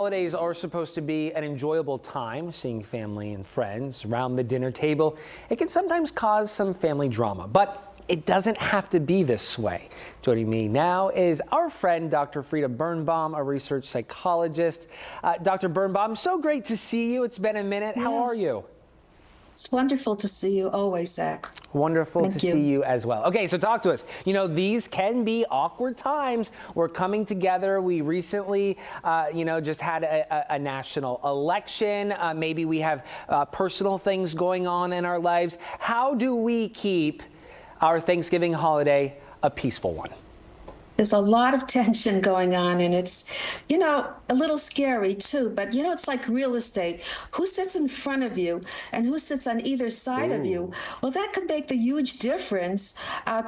Holidays are supposed to be an enjoyable time, seeing family and friends around the dinner table. It can sometimes cause some family drama, but it doesn't have to be this way. Joining me now is our friend, Dr. Frieda Birnbaum, a research psychologist. Dr. Birnbaum, so great to see you. It's been a minute. Yes. How are you? It's wonderful to see you always, Zach. Wonderful Thank to you. see you as well. Okay, so talk to us. You know, these can be awkward times. We're coming together. We recently, just had a national election. Maybe we have personal things going on in our lives. How do we keep our Thanksgiving holiday a peaceful one? There's a lot of tension going on, and it's, a little scary too. But, it's like real estate. Who sits in front of you and who sits on either side of you? Well, that could make the huge difference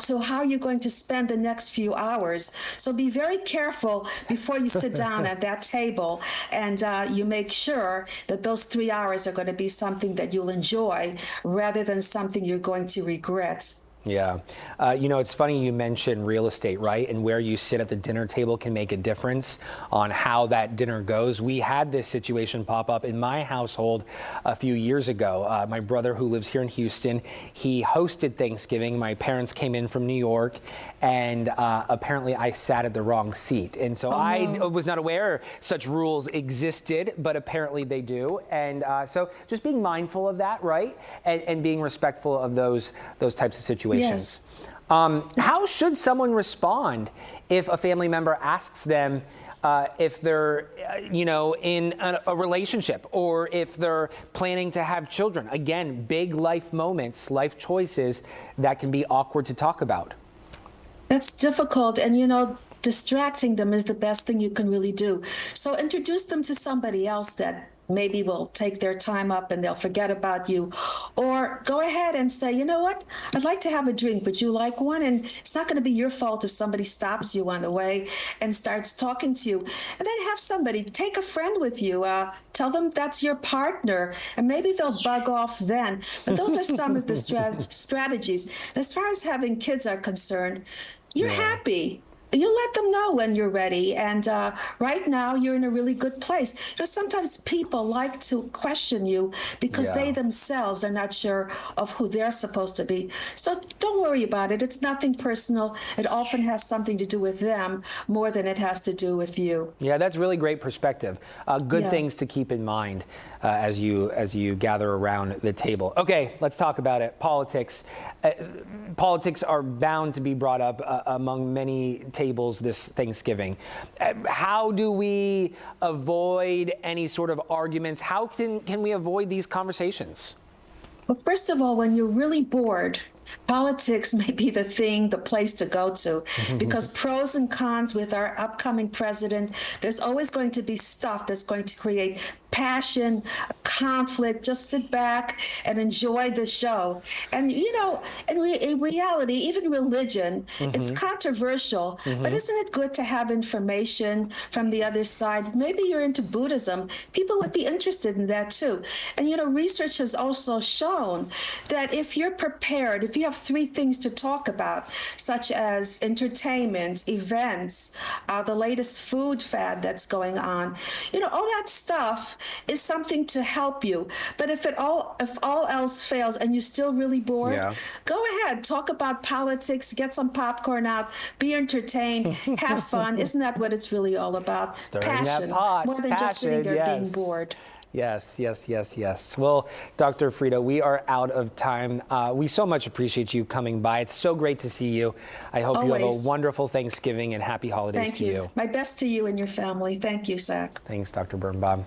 to how you're going to spend the next few hours. So be very careful before you sit down at that table, and you make sure that those 3 hours are going to be something that you'll enjoy rather than something you're going to regret. Yeah. It's funny you mentioned real estate, right? And where you sit at the dinner table can make a difference on how that dinner goes. We had this situation pop up in my household a few years ago. My brother, who lives here in Houston, he hosted Thanksgiving. My parents came in from New York, and apparently I sat at the wrong seat. And so I was not aware such rules existed, but apparently they do. And so just being mindful of that, right? And being respectful of those types of situations. Yes. How should someone respond if a family member asks them if they're, in a relationship, or if they're planning to have children? Again, big life moments, life choices that can be awkward to talk about. That's difficult, and distracting them is the best thing you can really do. So introduce them to somebody else that maybe will take their time up and they'll forget about you. Or go ahead and say, you know what, I'd like to have a drink. Would you like one? And it's not going to be your fault if somebody stops you on the way and starts talking to you. And then have somebody take a friend with you. Tell them that's your partner, and maybe they'll bug off then. But those are some of the strategies. As far as having kids are concerned, you're happy. You let them know when you're ready. And right now, you're in a really good place. Sometimes people like to question you because they themselves are not sure of who they're supposed to be. So don't worry about it. It's nothing personal. It often has something to do with them more than it has to do with you. Yeah, that's really great perspective. Good things to keep in mind as you gather around the table. Okay, let's talk about it. Politics. Politics are bound to be brought up among many tables this Thanksgiving. How do we avoid any sort of arguments? How can we avoid these conversations? Well, first of all, when you're really bored, politics may be the place to go to, because pros and cons with our upcoming president, there's always going to be stuff that's going to create passion, conflict. Just sit back and enjoy the show. And, in reality, even religion, it's controversial, but isn't it good to have information from the other side? Maybe you're into Buddhism. People would be interested in that too. And, research has also shown that if you're prepared, if you have 3 things to talk about, such as entertainment, events, the latest food fad that's going on, all that stuff is something to help you. But if all else fails and you're still really bored, go ahead, talk about politics, get some popcorn out, be entertained, have fun. Isn't that what it's really all about? Stirring Passion, that pot. more than just sitting there being bored. Yes. Well, Dr. Frieda, we are out of time. We so much appreciate you coming by. It's so great to see you. I hope you have a wonderful Thanksgiving and happy holidays to you. My best to you and your family. Thank you, Zach. Thanks, Dr. Birnbaum.